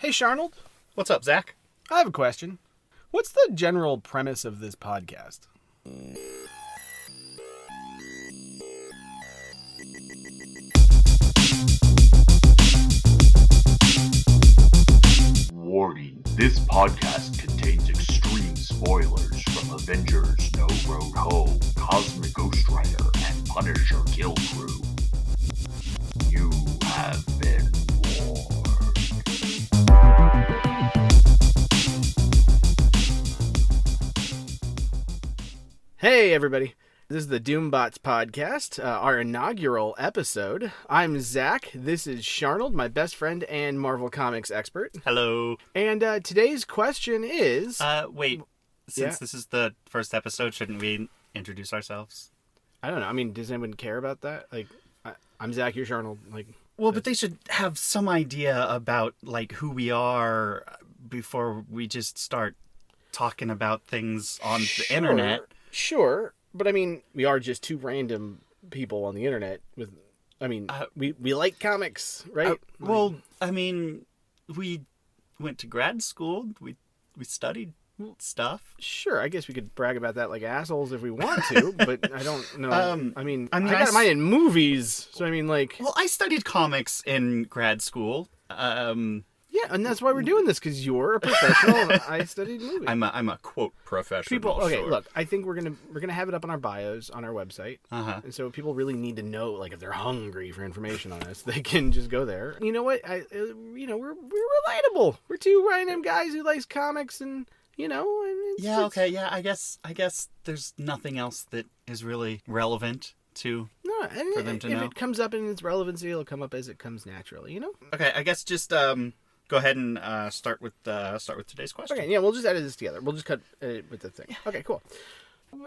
Hey, Searnold. What's up, Zach? I have a question. What's the general premise of this podcast? Warning, this podcast contains extreme spoilers from Avengers No Road Home, Cosmic Ghost Rider, and Punisher Kill Crew. You have been warned. Hey, everybody. This is the Doombots podcast, our inaugural episode. I'm Zach. This is Searnold, my best friend and Marvel Comics expert. Hello. And today's question is... Since this is the first episode, shouldn't we introduce ourselves? I don't know. I mean, does anyone care about that? I'm Zach, you're Searnold. Well, but they should have some idea about, who we are before we just start talking about things on the internet. Sure, but I mean, we are just two random people on the internet with... we like comics, right? We went to grad school. We studied stuff. Sure, I guess we could brag about that like assholes if we want to, but I don't know. I got mine in movies, so Well, I studied comics in grad school. Yeah, and that's why we're doing this, because you're a professional and I studied movies. I'm a quote professional. Look, I think we're gonna have it up on our bios on our website, and so if people really need to know, if they're hungry for information on us, they can just go there. You know what? We're relatable. We're two random guys who likes comics, and I guess there's nothing else that is really relevant for them to know. If it comes up in its relevancy, it'll come up as it comes naturally. Okay, I guess just go ahead and start with today's question. Okay, yeah, we'll just edit this together. We'll just cut it with the thing. Okay, cool.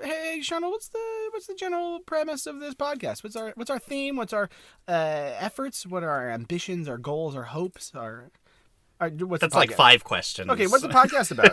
Hey, Sean, what's the general premise of this podcast? What's our theme? What's our efforts? What are our ambitions? Our goals? Our hopes? That's like 5 questions. Okay, what's the podcast about?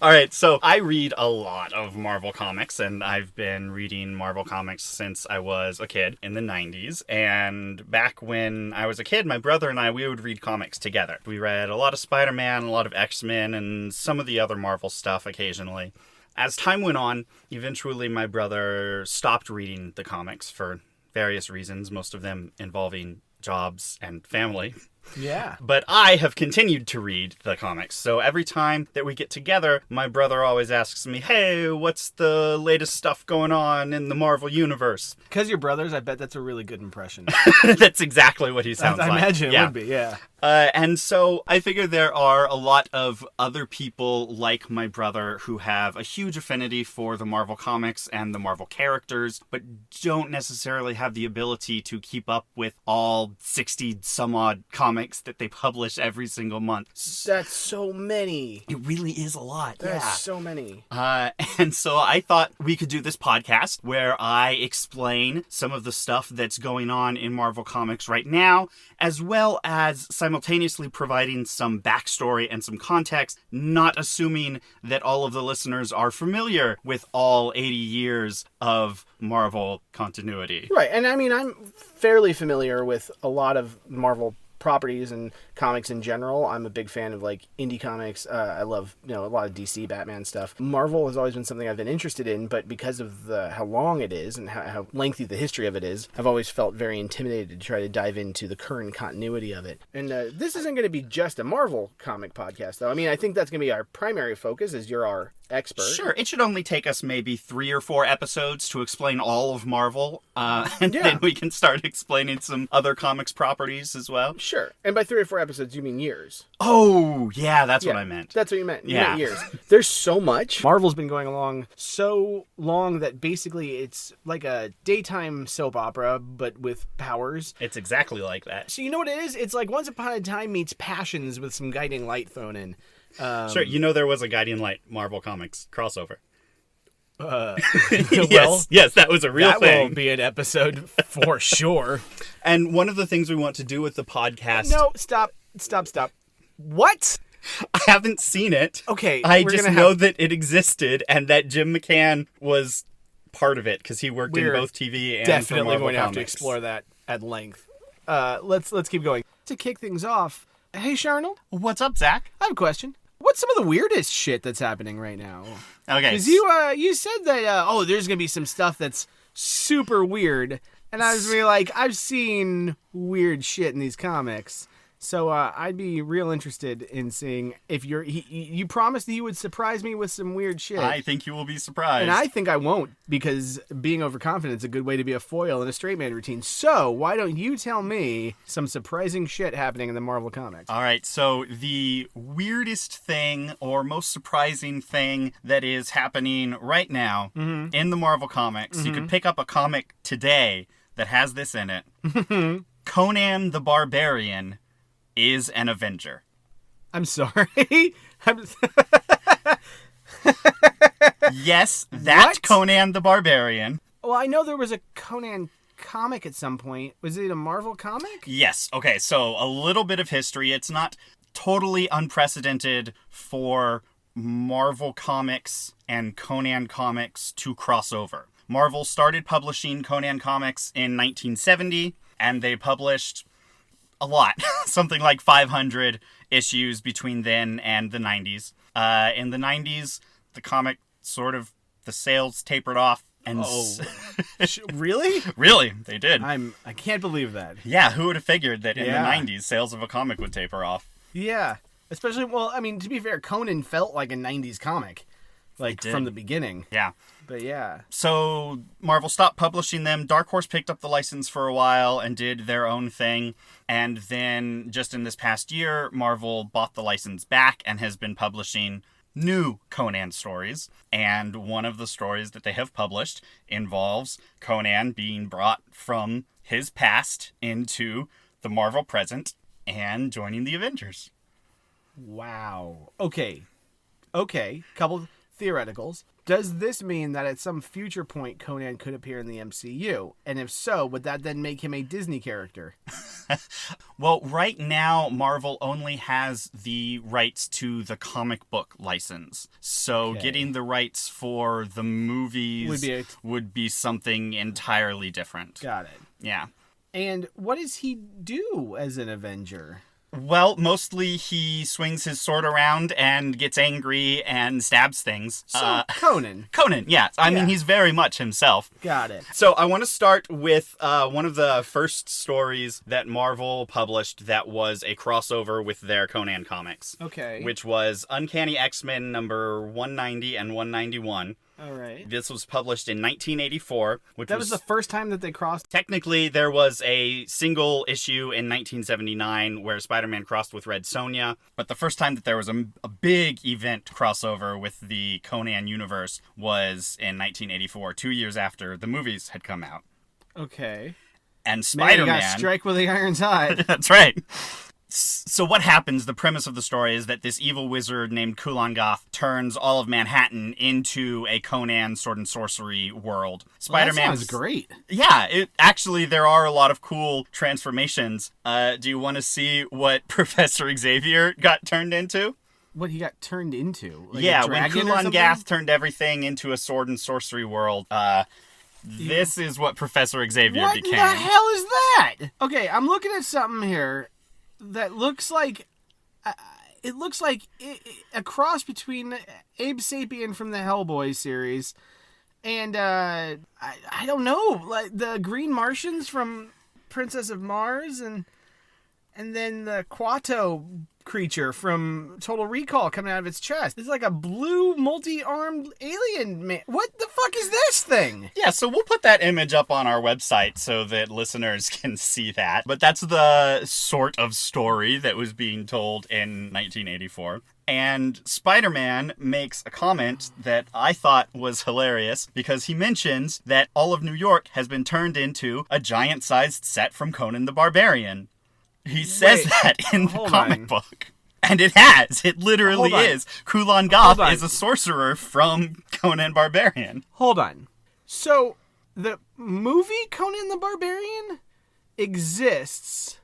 All right, so I read a lot of Marvel comics, and I've been reading Marvel comics since I was a kid in the 90s. And back when I was a kid, my brother and we would read comics together. We read a lot of Spider-Man, a lot of X-Men, and some of the other Marvel stuff occasionally. As time went on, eventually my brother stopped reading the comics for various reasons, most of them involving jobs and family. Yeah. But I have continued to read the comics. So every time that we get together, my brother always asks me, hey, what's the latest stuff going on in the Marvel Universe? Because you're brothers, I bet that's a really good impression. That's exactly what he sounds like. I imagine it would be, yeah. And so I figure there are a lot of other people like my brother who have a huge affinity for the Marvel comics and the Marvel characters, but don't necessarily have the ability to keep up with all 60 some odd comics that they publish every single month. That's so many. It really is a lot. That's so many. And so I thought we could do this podcast where I explain some of the stuff that's going on in Marvel Comics right now, as well as simultaneously providing some backstory and some context, not assuming that all of the listeners are familiar with all 80 years of Marvel continuity. Right, and I'm fairly familiar with a lot of Marvel properties and comics in general. I'm a big fan of indie comics. I love a lot of DC, Batman stuff. Marvel has always been something I've been interested in, but because of how long it is and how lengthy the history of it is, I've always felt very intimidated to try to dive into the current continuity of it. And this isn't going to be just a Marvel comic podcast, though. I think that's going to be our primary focus, as you're our expert. Sure, it should only take us maybe 3 or 4 episodes to explain all of Marvel, then we can start explaining some other comics properties as well. Sure, and by 3 or 4 episodes, you mean years. Oh, yeah, that's what I meant. That's what you meant. You meant years. There's so much. Marvel's been going along so long that basically it's like a daytime soap opera, but with powers. It's exactly like that. So you know what it is? It's like Once Upon a Time meets Passions with some guiding light thrown in. Sure, there was a Guiding Light Marvel Comics crossover. Yes, that was a real thing. That will be an episode for sure. And one of the things we want to do with the podcast... No, stop. What? I haven't seen it. Okay. I just know that it existed and that Jim McCann was part of it because he worked in both TV and definitely for Marvel going to have Comics. to explore that at length. Let's keep going. To kick things off, Hey, Searnold, What's up, Zach? I have a question. What's some of the weirdest shit that's happening right now? Okay. Because you said that, there's going to be some stuff that's super weird. And I was really like, I've seen weird shit in these comics. So I'd be real interested in seeing if you promised that you would surprise me with some weird shit. I think you will be surprised. And I think I won't, because being overconfident is a good way to be a foil in a straight man routine. So why don't you tell me some surprising shit happening in the Marvel Comics? All right, so the weirdest thing or most surprising thing that is happening right now in the Marvel Comics, you could pick up a comic today that has this in it. Conan the Barbarian is an Avenger. I'm sorry. Yes, that What? Conan the Barbarian. Well, I know there was a Conan comic at some point. Was it a Marvel comic? Yes, okay, so a little bit of history. It's not totally unprecedented for Marvel Comics and Conan Comics to cross over. Marvel started publishing Conan Comics in 1970, and they published a lot, something like 500 issues between then and the 90s. In the 90s, the comic the sales tapered off. And Really? Really, they did. I can't believe that. Yeah, who would have figured that in Yeah. the 90s, sales of a comic would taper off? Yeah. Especially, to be fair, Conan felt like a 90s comic. Like, did. from the beginning. Yeah. But yeah. So Marvel stopped publishing them. Dark Horse picked up the license for a while and did their own thing. And then just in this past year, Marvel bought the license back and has been publishing new Conan stories. And one of the stories that they have published involves Conan being brought from his past into the Marvel present and joining the Avengers. Wow. Okay. Couple theoreticals. Does this mean that at some future point Conan could appear in the MCU? And if so, would that then make him a Disney character? Well, right now, Marvel only has the rights to the comic book license. So Okay. getting the rights for the movies would be something entirely different. Got it. Yeah. And what does he do as an Avenger? Well, mostly he swings his sword around and gets angry and stabs things. So, Conan. Conan, yeah. I mean, he's very much himself. Got it. So I want to start with one of the first stories that Marvel published that was a crossover with their Conan comics. Okay. Which was Uncanny X-Men number 190 and 191. All right. This was published in 1984. That was the first time that they crossed. Technically, there was a single issue in 1979 where Spider-Man crossed with Red Sonja, but the first time that there was a big event crossover with the Conan universe was in 1984, 2 years after the movies had come out. Okay. And Man, Spider-Man... you got strike with the iron's hot. That's right. So what happens, the premise of the story is that this evil wizard named Kulan Gath turns all of Manhattan into a Conan sword and sorcery world. Spider-Man That sounds great. Yeah, actually there are a lot of cool transformations. Do you want to see what Professor Xavier got turned into? What he got turned into? Like Yeah, a when dragon or Kulan something? Gath turned everything into a sword and sorcery world, this is what Professor Xavier What became. the hell is that? Okay, I'm looking at something here that looks like it looks like a cross between Abe Sapien from the Hellboy series and I don't know, like the Green Martians from Princess of Mars and then the Quato creature from Total Recall coming out of its chest. It's like a blue multi-armed alien man. What the fuck is this thing? Yeah, so we'll put that image up on our website so that listeners can see that. But that's the sort of story that was being told in 1984. And Spider-Man makes a comment that I thought was hilarious because he mentions that all of New York has been turned into a giant-sized set from Conan the Barbarian. He says that in the comic book. And it has. It literally is. Kulan Gath is a sorcerer from Conan Barbarian. Hold on. So, the movie Conan the Barbarian exists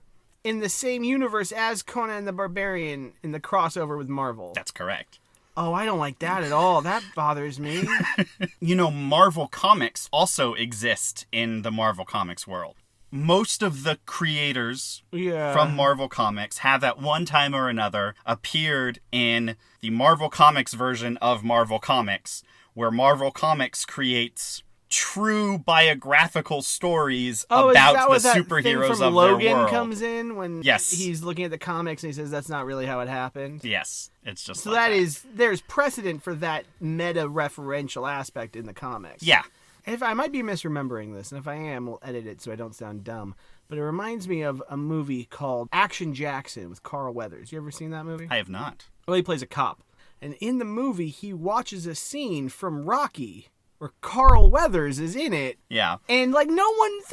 in the same universe as Conan the Barbarian in the crossover with Marvel. That's correct. Oh, I don't like that at all. That bothers me. You know, Marvel Comics also exist in the Marvel Comics world. most of the creators Yeah. from Marvel Comics have at one time or another appeared in the Marvel Comics version of Marvel Comics, where Marvel Comics creates true biographical stories about the superheroes thing from of Logan their world. comes in when Yes. he's looking at the comics and he says that's not really how it happened. Yes, it's just So like there's precedent for that meta referential aspect in the comics. Yeah. If I might be misremembering this, and if I am, we'll edit it so I don't sound dumb. But it reminds me of a movie called Action Jackson with Carl Weathers. You ever seen that movie? I have not. Well, he plays a cop. And in the movie, he watches a scene from Rocky where Carl Weathers is in it. Yeah. And, like, no one's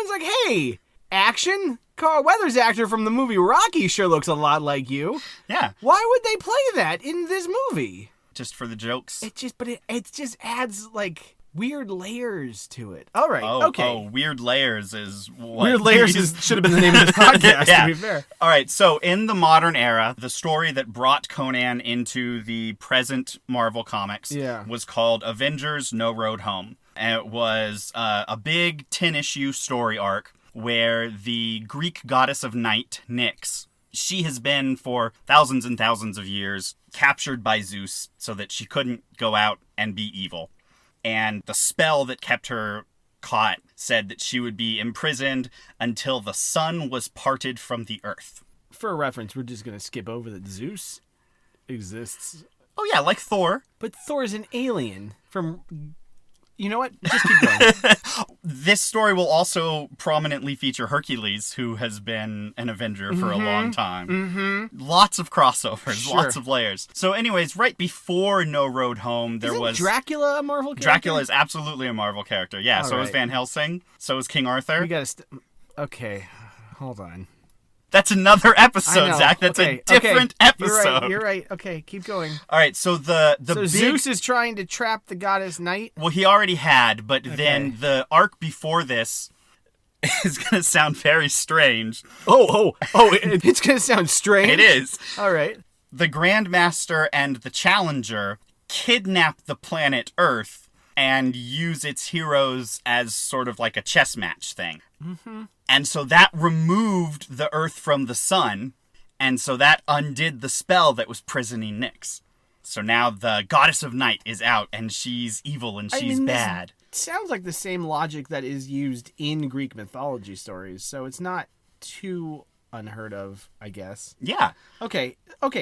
like, hey, Action? Carl Weathers, actor from the movie Rocky, sure looks a lot like you. Yeah. Why would they play that in this movie? Just for the jokes. It just adds, like, weird layers to it. All right, okay. Weird Layers is what... Weird Layers should have been the name of this podcast, Yeah. to be fair. All right, so in the modern era, the story that brought Conan into the present Marvel Comics was called Avengers No Road Home. And it was a big 10-issue story arc where the Greek goddess of night, Nyx, she has been for thousands and thousands of years captured by Zeus so that she couldn't go out and be evil. And the spell that kept her caught said that she would be imprisoned until the sun was parted from the earth. For a reference, we're just going to skip over that Zeus exists. Oh yeah, like Thor. But Thor's an alien from... You know what? Just keep going. This story will also prominently feature Hercules, who has been an Avenger for a long time. Mm-hmm. Lots of crossovers, lots of layers. So anyways, right before No Road Home, there was... Dracula a Marvel character? Dracula is absolutely a Marvel character, yeah. All so is right. Van Helsing. So is King Arthur. We gotta... Okay, hold on. That's another episode, I know. Zach. That's Okay, a different episode. You're right. Okay, keep going. All right, so the So big... Zeus is trying to trap the goddess Night? Well, he already had, but then the arc before this is going to sound very strange. It's going to sound strange. It is. All right. The Grandmaster and the Challenger kidnap the planet Earth and use its heroes as sort of like a chess match thing. Mm-hmm. And so that removed the Earth from the sun, and so that undid the spell that was prisoning Nyx. So now the Goddess of Night is out, and she's evil and she's bad. Sounds like the same logic that is used in Greek mythology stories, so it's not too unheard of, I guess. Yeah. Okay,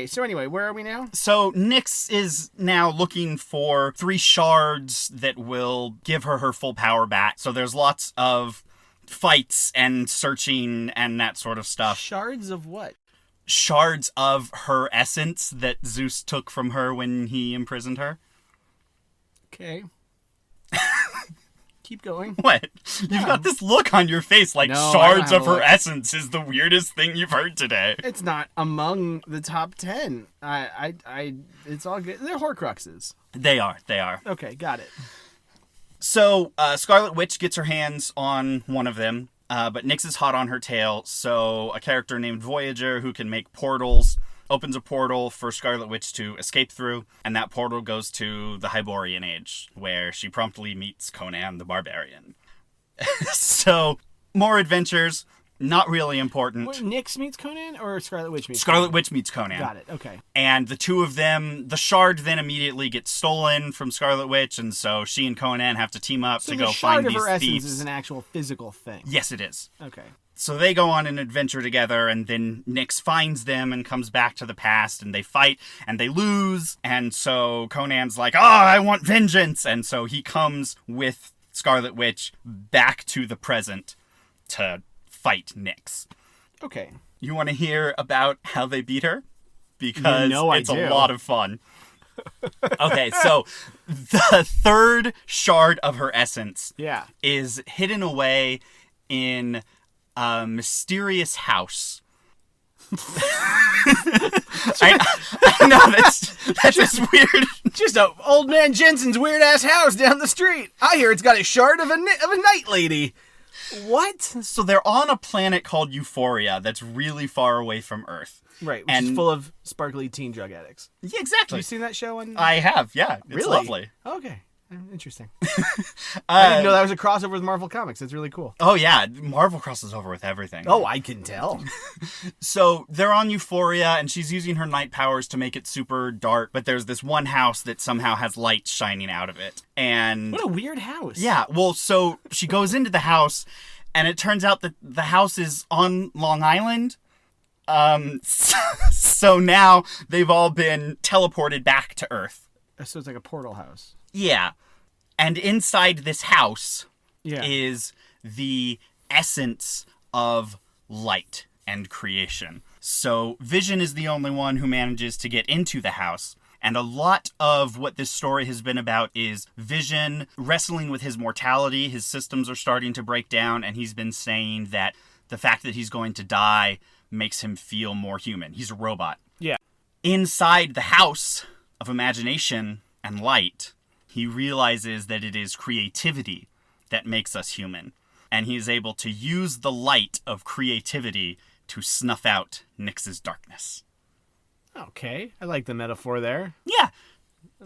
so anyway, where are we now? So Nyx is now looking for 3 shards that will give her her full power back. So there's lots of fights and searching and that sort of stuff. Shards of what? Shards of her essence that Zeus took from her when he imprisoned her. Okay. Keep going. What? You've got this look on your face like No, shards I don't of have a her look. essence is the weirdest thing you've heard today. It's not among the top 10. It's all good. They're Horcruxes. They are. Okay, got it. So, Scarlet Witch gets her hands on one of them, but Nyx is hot on her tail, so a character named Voyager, who can make portals, opens a portal for Scarlet Witch to escape through, and that portal goes to the Hyborian Age, where she promptly meets Conan the Barbarian. So, more adventures, not really important. Wait, Nyx meets Conan or Scarlet Witch meets Scarlet Conan? Witch meets Conan. Got it, okay. And the two of them, the shard then immediately gets stolen from Scarlet Witch, and so she and Conan have to team up So to the go shard find of these her essence thieves. is an actual physical thing. Yes, it is. Okay. So they go on an adventure together, and then Nyx finds them and comes back to the past, and they fight, and they lose, and so Conan's like, I want vengeance! And so he comes with Scarlet Witch back to the present to fight Nyx. Okay. You want to hear about how they beat her? Because it's a lot of fun. Okay, so the third shard of her essence is hidden away in a mysterious house. I know, that's just weird. Just a old man Jensen's weird ass house down the street. I hear it's got a shard of a night lady. What? So they're on a planet called Euphoria that's really far away from Earth. Right, which is full of sparkly teen drug addicts. Yeah, exactly. Have you seen that show? I have, yeah. It's Really? lovely. Okay. Interesting. I didn't know that was a crossover with Marvel Comics. That's really cool. Oh, yeah. Marvel crosses over with everything. Oh, I can tell. So they're on Euphoria, and she's using her night powers to make it super dark, but there's this one house that somehow has light shining out of it. And What a weird house. yeah, well, so she goes into the house, and it turns out that the house is on Long Island. So now they've all been teleported back to Earth. So it's like a portal house. Yeah. And inside this house Yeah. is the essence of light and creation. So Vision is the only one who manages to get into the house. And a lot of what this story has been about is Vision wrestling with his mortality. His systems are starting to break down, and he's been saying that the fact that he's going to die makes him feel more human. He's a robot. Yeah. Inside the house of imagination and light, he realizes that it is creativity that makes us human. And he is able to use the light of creativity to snuff out Nyx's darkness. Okay. I like the metaphor there. Yeah,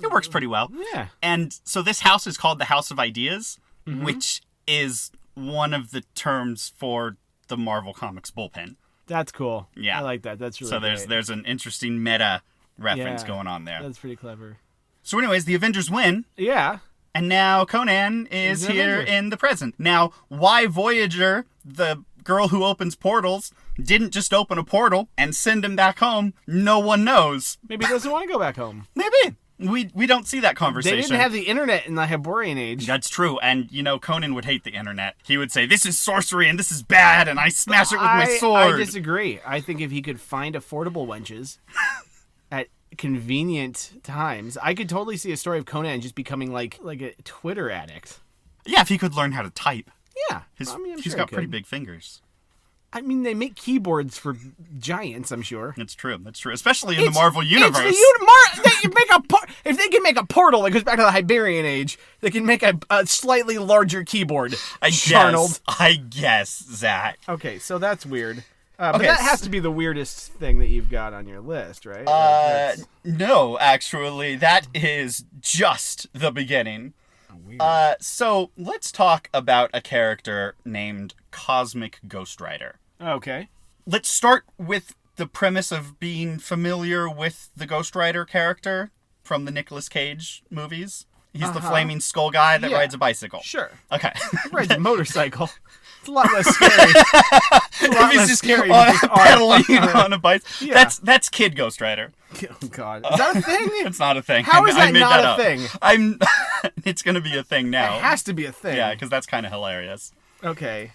it works pretty well. Yeah. And so this house is called the House of Ideas, which is one of the terms for the Marvel Comics bullpen. That's cool. Yeah. I like that. That's really So great. there's an interesting meta reference Yeah. going on there. That's pretty clever. So anyways, the Avengers win. Yeah. And now Conan is He's an here Avenger. in the present. Now, why Voyager, the girl who opens portals, didn't just open a portal and send him back home, no one knows. Maybe he doesn't want to go back home. Maybe. We don't see that They conversation. didn't have the internet in the Hyborian age. That's true. And, Conan would hate the internet. He would say, this is sorcery and this is bad and I smash it with my sword. I disagree. I think if he could find affordable wenches at convenient times, I could totally see a story of Conan just becoming like a Twitter addict. Yeah, if he could learn how to type. Yeah. He's I'm got he pretty could. big fingers. I mean, they make keyboards for giants, I'm sure. That's true. Especially in the Marvel Universe. If they can make a portal that goes back to the Hyborian age, they can make a slightly larger keyboard. I guess, Zach. Okay, so that's weird. But Okay, that has to be the weirdest thing that you've got on your list, right? No, actually, that is just the beginning. So let's talk about a character named Cosmic Ghost Rider. Okay. Let's start with the premise of being familiar with the Ghost Rider character from the Nicolas Cage movies. He's the flaming skull guy that rides a bicycle. Sure. Okay. Rides a motorcycle. It's a lot less scary. It's a lot If he's less just scary. pedaling on a bike. Yeah. That's Kid Ghost Rider. Oh, God. Is that a thing? It's not a thing. How is I that made not that a up. thing? It's going to be a thing now. It has to be a thing. Yeah, because that's kind of hilarious. Okay.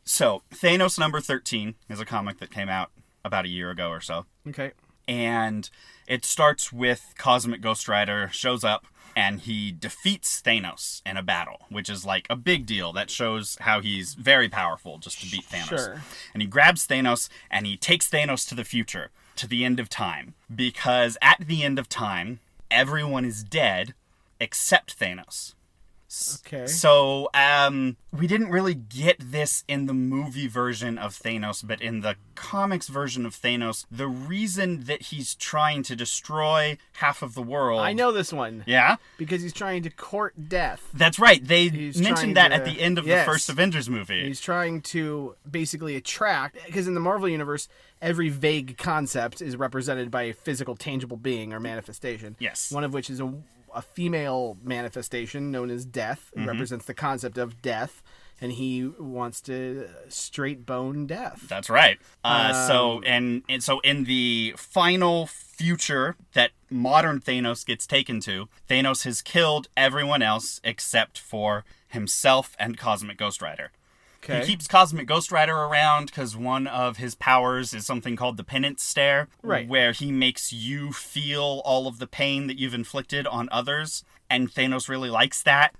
So, Thanos number 13 is a comic that came out about a year ago or so. Okay. And it starts with Cosmic Ghost Rider shows up and he defeats Thanos in a battle, which is like a big deal. That shows how he's very powerful just to beat Thanos. Sure. And he grabs Thanos and he takes Thanos to the future, to the end of time. Because at the end of time, everyone is dead except Thanos. Okay. So, we didn't really get this in the movie version of Thanos, but in the comics version of Thanos, the reason that he's trying to destroy half of the world... I know this one. Yeah? Because he's trying to court death. That's right. They He's mentioned trying that to- at the end of yes. the first Avengers movie. He's trying to basically attract, because in the Marvel Universe, every vague concept is represented by a physical, tangible being or manifestation. Yes. One of which is a female manifestation known as death. It represents the concept of death, and he wants to straight bone death. That's right. So in the final future that modern Thanos gets taken to, Thanos has killed everyone else except for himself and Cosmic Ghost Rider. Okay. He keeps Cosmic Ghost Rider around because one of his powers is something called the Penance Stare, Right. where he makes you feel all of the pain that you've inflicted on others, and Thanos really likes that.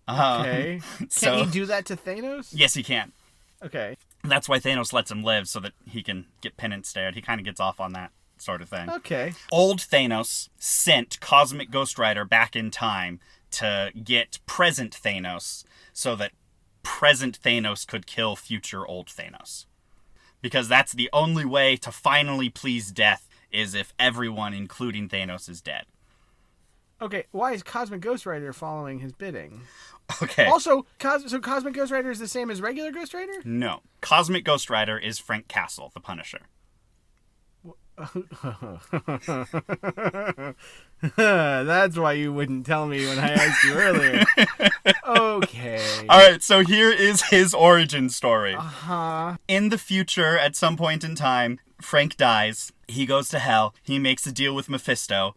Okay. so- Can he do that to Thanos? Yes, he can. Okay. That's why Thanos lets him live, so that he can get Penance Stared. He kind of gets off on that sort of thing. Okay. Old Thanos sent Cosmic Ghost Rider back in time to get present Thanos so that present Thanos could kill future old Thanos. Because that's the only way to finally please death is if everyone, including Thanos, is dead. Okay, why is Cosmic Ghost Rider following his bidding? Okay. Also, so Cosmic Ghost Rider is the same as regular Ghost Rider? No. Cosmic Ghost Rider is Frank Castle, the Punisher. That's why you wouldn't tell me when I asked you earlier. Okay. All right, so here is his origin story. Uh-huh. In the future, at some point in time, Frank dies. He goes to hell. He makes a deal with Mephisto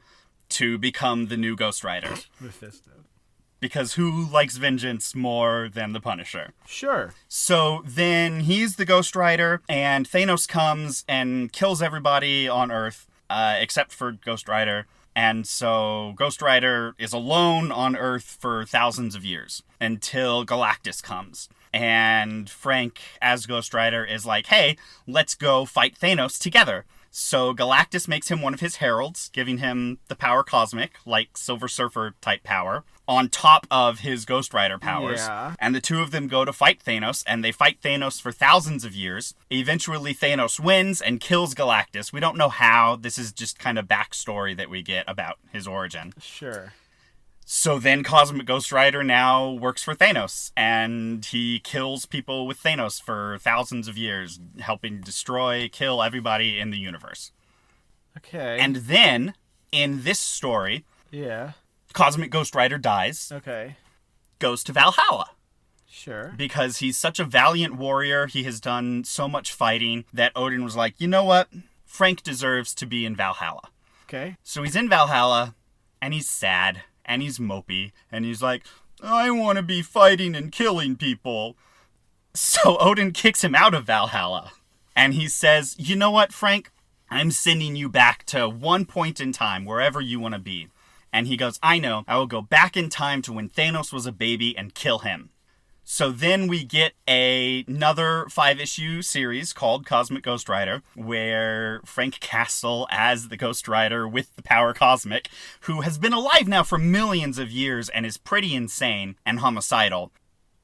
to become the new Ghost Rider. Mephisto. Because who likes vengeance more than the Punisher? Sure. So then he's the Ghost Rider, and Thanos comes and kills everybody on Earth, except for Ghost Rider. And so Ghost Rider is alone on Earth for thousands of years until Galactus comes. And Frank, as Ghost Rider, is like, hey, let's go fight Thanos together. So Galactus makes him one of his heralds, giving him the power cosmic, like Silver Surfer type power, on top of his Ghost Rider powers. Yeah. And the two of them go to fight Thanos, and they fight Thanos for thousands of years. Eventually, Thanos wins and kills Galactus. We don't know how. This is just kind of backstory that we get about his origin. Sure. So then Cosmic Ghost Rider now works for Thanos, and he kills people with Thanos for thousands of years, helping destroy, kill everybody in the universe. Okay. And then, in this story, yeah. Cosmic Ghost Rider dies, Okay. goes to Valhalla. Sure. Because he's such a valiant warrior, he has done so much fighting, that Odin was like, you know what? Frank deserves to be in Valhalla. Okay. So he's in Valhalla, and he's sad. And he's mopey, and he's like, I want to be fighting and killing people. So Odin kicks him out of Valhalla. And he says, you know what, Frank? I'm sending you back to one point in time, wherever you want to be. And he goes, I know. I will go back in time to when Thanos was a baby and kill him. So then we get another 5-issue series called Cosmic Ghost Rider, where Frank Castle as the Ghost Rider with the power cosmic, who has been alive now for millions of years and is pretty insane and homicidal.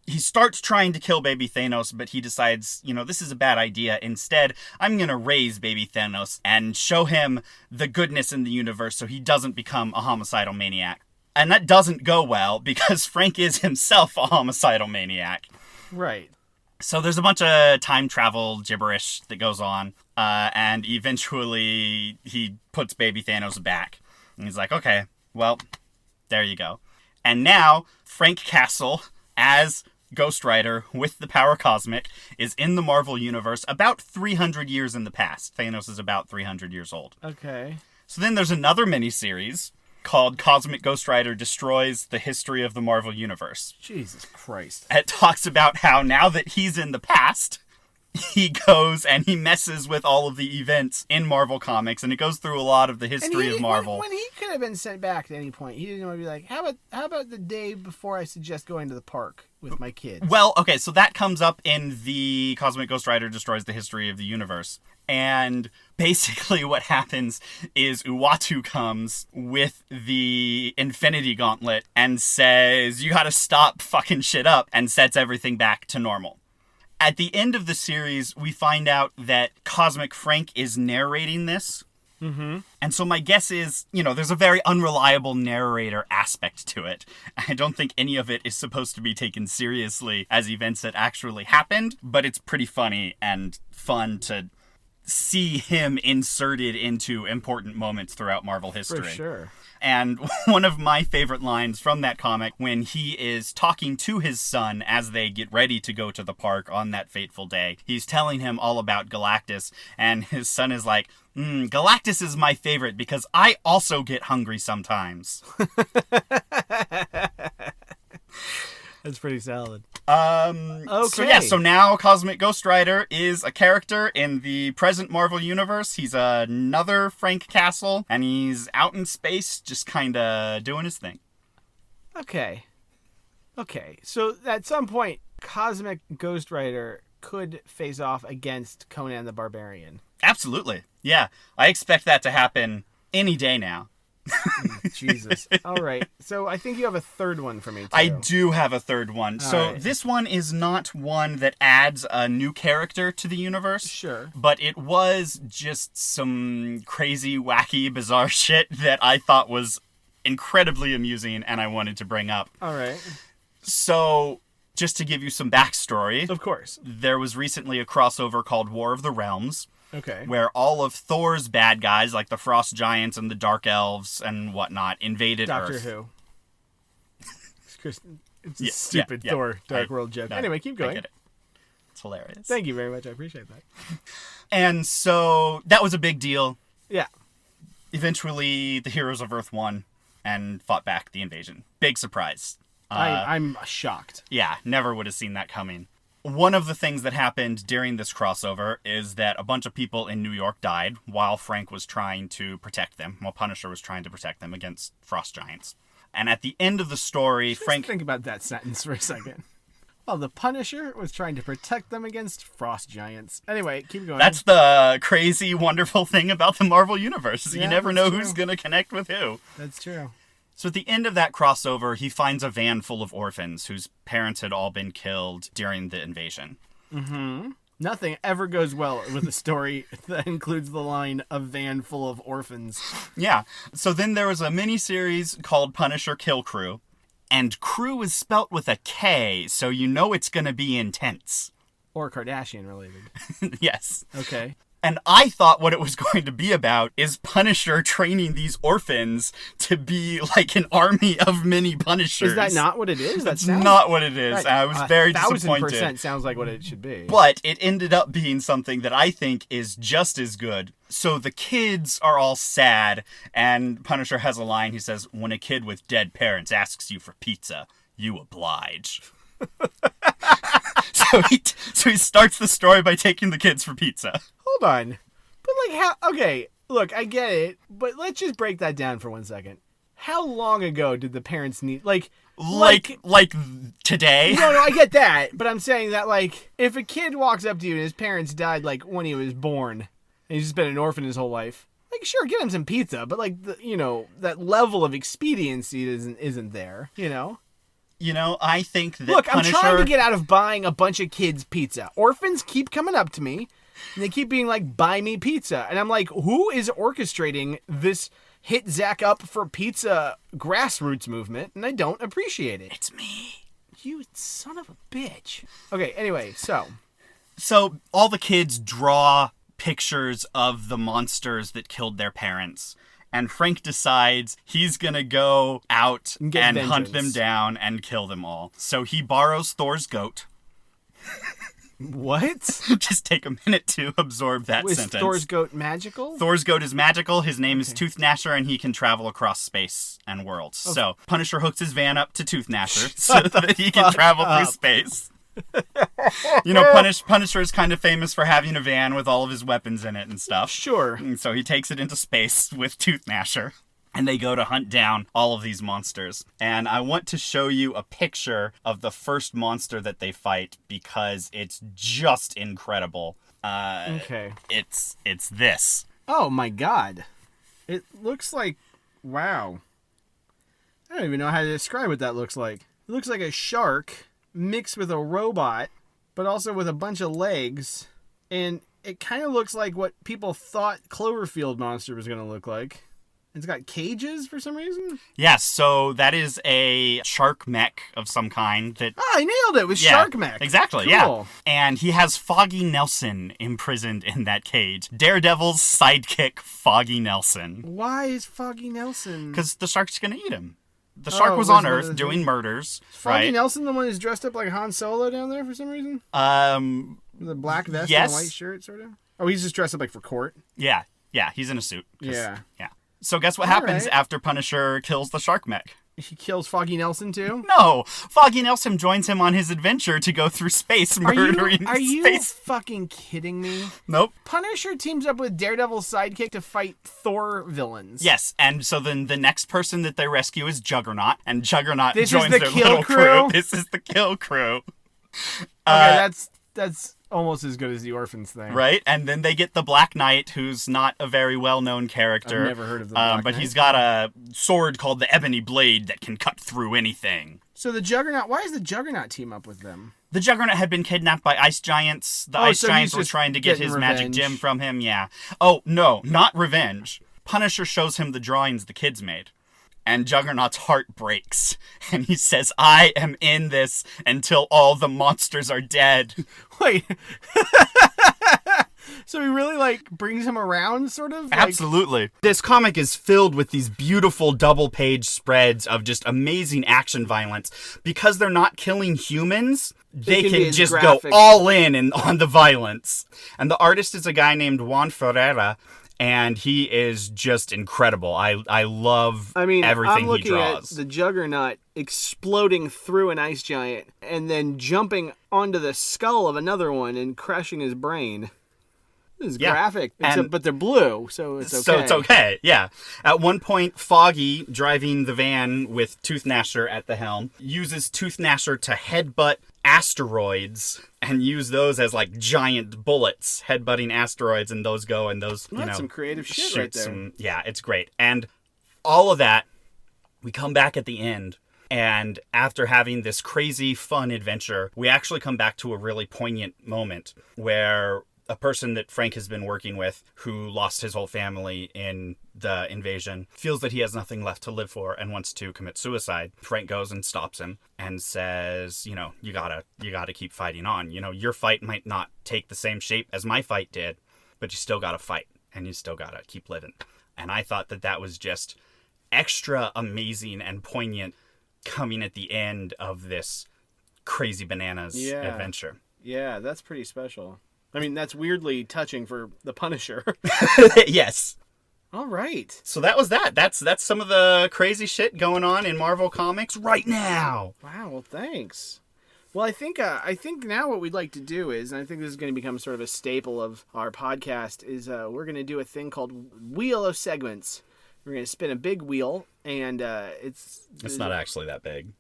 He starts trying to kill baby Thanos, but he decides, this is a bad idea. Instead, I'm going to raise baby Thanos and show him the goodness in the universe so he doesn't become a homicidal maniac. And that doesn't go well because Frank is himself a homicidal maniac. Right. So there's a bunch of time travel gibberish that goes on. And eventually he puts baby Thanos back. And he's like, okay, well, there you go. And now Frank Castle, as Ghost Rider with the power cosmic, is in the Marvel Universe about 300 years in the past. Thanos is about 300 years old. Okay. So then there's another miniseries called Cosmic Ghost Rider Destroys the History of the Marvel Universe. Jesus Christ. It talks about how now that he's in the past, he goes and he messes with all of the events in Marvel Comics, and it goes through a lot of the history of Marvel. When he could have been sent back at any point, he didn't want to be like, how about the day before I suggest going to the park with my kids? Well, okay, so that comes up in the Cosmic Ghost Rider Destroys the History of the Universe. And basically what happens is Uatu comes with the Infinity Gauntlet and says, you gotta stop fucking shit up, and sets everything back to normal. At the end of the series, we find out that Cosmic Frank is narrating this. Mm-hmm. And so my guess is, there's a very unreliable narrator aspect to it. I don't think any of it is supposed to be taken seriously as events that actually happened, but it's pretty funny and fun to see him inserted into important moments throughout Marvel history. For sure. And one of my favorite lines from that comic, when he is talking to his son as they get ready to go to the park on that fateful day, he's telling him all about Galactus, and his son is like, Galactus is my favorite because I also get hungry sometimes. That's pretty solid. Okay. So now Cosmic Ghost Rider is a character in the present Marvel Universe. He's another Frank Castle, and he's out in space just kind of doing his thing. Okay. So at some point, Cosmic Ghost Rider could face off against Conan the Barbarian. Absolutely. Yeah. I expect that to happen any day now. Jesus. All right. So I think you have a third one for me, too. I do have a third one. This one is not one that adds a new character to the universe. Sure. But it was just some crazy, wacky, bizarre shit that I thought was incredibly amusing and I wanted to bring up. All right. So, just to give you some backstory. Of course. There was recently a crossover called War of the Realms. Okay. Where all of Thor's bad guys, like the Frost Giants and the Dark Elves and whatnot, invaded Doctor Earth. Who. It's a stupid Thor Dark World joke. Anyway, keep going. I get it. It's hilarious. Thank you very much. I appreciate that. And so that was a big deal. Yeah. Eventually, the heroes of Earth won and fought back the invasion. Big surprise. I'm shocked. Yeah, never would have seen that coming. One of the things that happened during this crossover is that a bunch of people in New York died while Frank was trying to protect them, while Punisher was trying to protect them against Frost Giants. And at the end of the story, Frank... Think about that sentence for a second. While the Punisher was trying to protect them against Frost Giants. Anyway, keep going. That's the crazy, wonderful thing about the Marvel Universe. Yeah, you never know true. who's going to connect with who. That's true. So at the end of that crossover, he finds a van full of orphans whose parents had all been killed during the invasion. Mm-hmm. Nothing ever goes well with a story that includes the line, a van full of orphans. Yeah. So then there was a miniseries called Punisher Kill Crew. And crew is spelt with a K, so you know it's going to be intense. Or Kardashian related. Yes. Okay. And I thought what it was going to be about is Punisher training these orphans to be like an army of mini Punishers. Is that not what it is? That's not what it is. Right. I was very 1000% disappointed. sounds like what it should be. But it ended up being something that I think is just as good. So the kids are all sad, and Punisher has a line. He says, "When a kid with dead parents asks you for pizza, you oblige." So he starts the story by taking the kids for pizza. Hold on. But like how... Okay, look, I get it, but let's just break that down for 1 second. How long ago did the parents need... Like today? No, I get that, but I'm saying that, like, if a kid walks up to you and his parents died, like, when he was born, and he's just been an orphan his whole life, like, sure, get him some pizza, but, like, that level of expediency isn't there, you know? You know, I think that Look, Punisher... I'm trying to get out of buying a bunch of kids pizza. Orphans keep coming up to me, and they keep being like, buy me pizza. And I'm like, who is orchestrating this hit Zach up for pizza grassroots movement? And I don't appreciate it. It's me. You son of a bitch. Okay, anyway, so all the kids draw pictures of the monsters that killed their parents. And Frank decides he's going to go out and hunt them down and kill them all. So he borrows Thor's goat. What? Just take a minute to absorb that sentence. Is Thor's goat magical? Thor's goat is magical. His name is Tooth Gnasher, and he can travel across space and worlds. Okay. So Punisher hooks his van up to Tooth Gnasher so that he can travel through space. You know, Punisher is kind of famous for having a van with all of his weapons in it and stuff. Sure. And so he takes it into space with Tooth Gnasher. And they go to hunt down all of these monsters. And I want to show you a picture of the first monster that they fight because it's just incredible. Okay. It's this. Oh my god. It looks like... Wow. I don't even know how to describe what that looks like. It looks like a shark mixed with a robot, but also with a bunch of legs. And it kind of looks like what people thought Cloverfield Monster was going to look like. It's got cages for some reason? Yes, so that is a shark mech of some kind. That I nailed it with Shark Mech. Exactly, cool. Yeah. And he has Foggy Nelson imprisoned in that cage. Daredevil's sidekick, Foggy Nelson. Why is Foggy Nelson? Because the shark's going to eat him. The shark was on Earth doing murders. Foggy Nelson the one who's dressed up like Han Solo down there for some reason? With a black vest and a white shirt, sort of? Oh, he's just dressed up like for court? Yeah, he's in a suit. Yeah. So guess what happens after Punisher kills the shark mech? He kills Foggy Nelson too? No! Foggy Nelson joins him on his adventure to go through space murdering Are you fucking kidding me? Nope. Punisher teams up with Daredevil's sidekick to fight Thor villains. Yes, and so then the next person that they rescue is Juggernaut, and Juggernaut joins their little crew. This is the kill crew. Okay, that's almost as good as the Orphans thing. Right? And then they get the Black Knight, who's not a very well-known character. I've never heard of the Black Knight. But he's got a sword called the Ebony Blade that can cut through anything. So the Juggernaut, why does the Juggernaut team up with them? The Juggernaut had been kidnapped by ice giants. The ice giants were trying to get his magic gem from him, yeah. Oh, no, not revenge. Punisher shows him the drawings the kids made. And Juggernaut's heart breaks. And he says, I am in this until all the monsters are dead. Wait. So he really, like, brings him around, sort of? Absolutely. This comic is filled with these beautiful double-page spreads of just amazing action violence. Because they're not killing humans, they can just go all in on the violence. And the artist is a guy named Juan Ferreira, and he is just incredible. I love everything he draws. I'm looking at the Juggernaut exploding through an ice giant and then jumping onto the skull of another one and crushing his brain. This is graphic, but they're blue, so it's okay. So it's okay, yeah. At one point, Foggy, driving the van with Tooth Gnasher at the helm, uses Tooth Gnasher to headbutt asteroids and use those as, like, giant bullets, headbutting asteroids, and those go, and those, That's some creative shit right there. Yeah, it's great. And all of that, we come back at the end, and after having this crazy, fun adventure, we actually come back to a really poignant moment where a person that Frank has been working with, who lost his whole family in the invasion, feels that he has nothing left to live for and wants to commit suicide. Frank goes and stops him and says, you gotta keep fighting on. Your fight might not take the same shape as my fight did, but you still gotta fight and you still gotta keep living. And I thought that was just extra amazing and poignant coming at the end of this crazy bananas adventure. Yeah, that's pretty special. I mean, that's weirdly touching for the Punisher. Yes. All right. So that was that. That's some of the crazy shit going on in Marvel Comics right now. Wow, well, thanks. Well, I think now what we'd like to do is, and I think this is going to become sort of a staple of our podcast, is we're going to do a thing called Wheel of Segments. We're going to spin a big wheel, and it's not actually that big.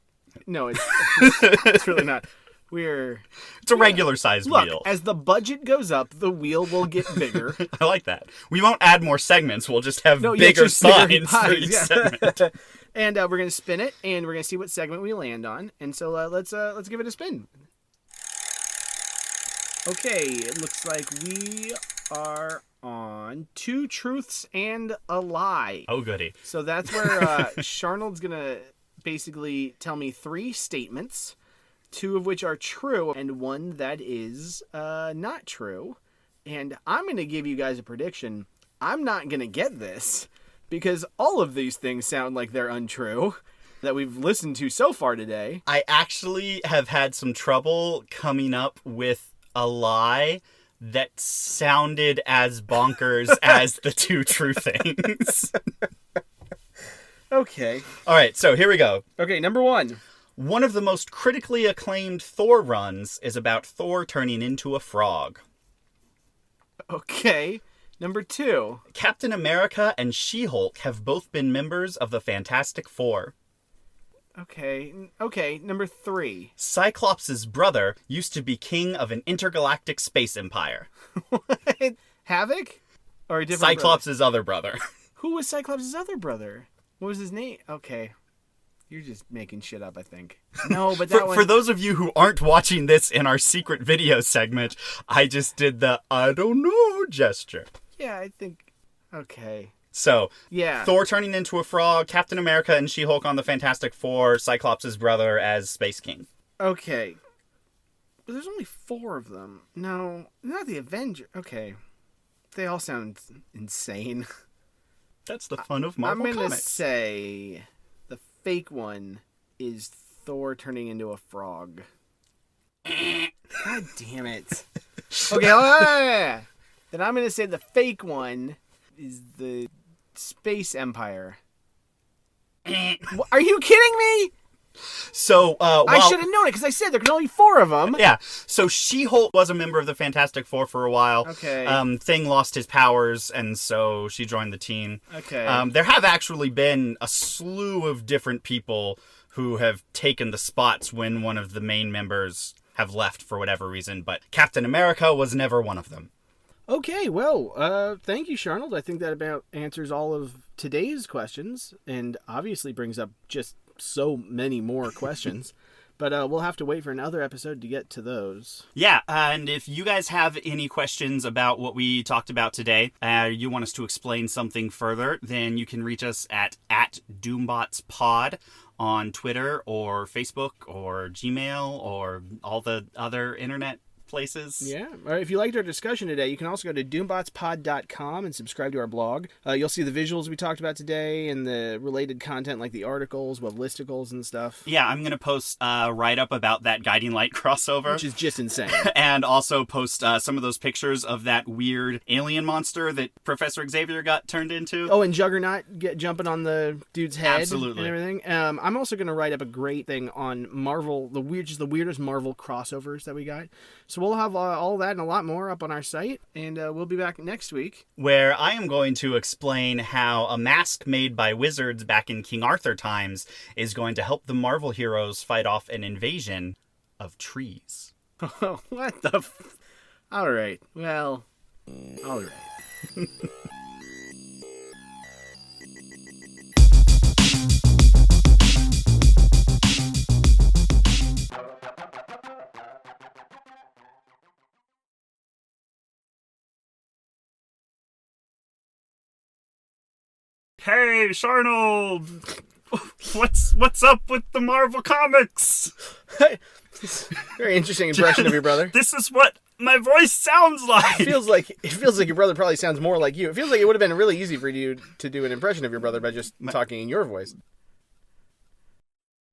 No, it's really not. It's a regular sized wheel. As the budget goes up, the wheel will get bigger. I like that. We won't add more segments. We'll just have bigger signs for each segment. And we're going to spin it, and we're going to see what segment we land on. And so let's give it a spin. Okay, it looks like we are on 2 truths and a lie. Oh, goody. So that's where Searnold's going to basically tell me 3 statements, 2 of which are true, and 1 that is not true. And I'm going to give you guys a prediction. I'm not going to get this, because all of these things sound like they're untrue that we've listened to so far today. I actually have had some trouble coming up with a lie that sounded as bonkers as the 2 true things. Okay. All right, so here we go. Okay, number 1. One of the most critically acclaimed Thor runs is about Thor turning into a frog. Okay. Number 2. Captain America and She-Hulk have both been members of the Fantastic Four. Okay. Number 3. Cyclops' brother used to be king of an intergalactic space empire. What? Havoc? Or a different Cyclops' other brother. Who was Cyclops' other brother? What was his name? Okay. You're just making shit up, I think. No, but that for those of you who aren't watching this in our secret video segment, I just did the I don't know gesture. Yeah, I think... Okay. So, yeah. Thor turning into a frog, Captain America and She-Hulk on the Fantastic Four, Cyclops' brother as Space King. Okay. But there's only 4 of them. No, not the Avengers. Okay. They all sound insane. That's the fun of Marvel Comics. I'm going to say the fake one is Thor turning into a frog. God damn it. Okay, then I'm going to say the fake one is the Space Empire. Are you kidding me? So, I should have known it because I said there can only 4 of them. Yeah. So She-Hulk was a member of the Fantastic Four for a while. Okay. Thing lost his powers, and so she joined the team. Okay. There have actually been a slew of different people who have taken the spots when one of the main members have left for whatever reason, but Captain America was never one of them. Okay, well, thank you, Searnold. I think that about answers all of today's questions, and obviously brings up just so many more questions. But we'll have to wait for another episode to get to those. Yeah, and if you guys have any questions about what we talked about today, you want us to explain something further, then you can reach us at DoombotspOd on Twitter or Facebook or Gmail or all the other internet places. Yeah. Or if you liked our discussion today, you can also go to doombotspod.com and subscribe to our blog. You'll see the visuals we talked about today and the related content like the articles, with listicles and stuff. Yeah, I'm going to post a write-up about that Guiding Light crossover. Which is just insane. And also post some of those pictures of that weird alien monster that Professor Xavier got turned into. Oh, and Juggernaut jumping on the dude's head. Absolutely. And everything. I'm also going to write up a great thing on Marvel, the weirdest Marvel crossovers that we got. So we'll have all that and a lot more up on our site, and we'll be back next week. Where I am going to explain how a mask made by wizards back in King Arthur times is going to help the Marvel heroes fight off an invasion of trees. What the All right. Well, all right. Hey, Searnold! What's up with the Marvel Comics? Very interesting impression of your brother. This is what my voice sounds like. It feels like your brother probably sounds more like you. It feels like it would have been really easy for you to do an impression of your brother by just talking in your voice.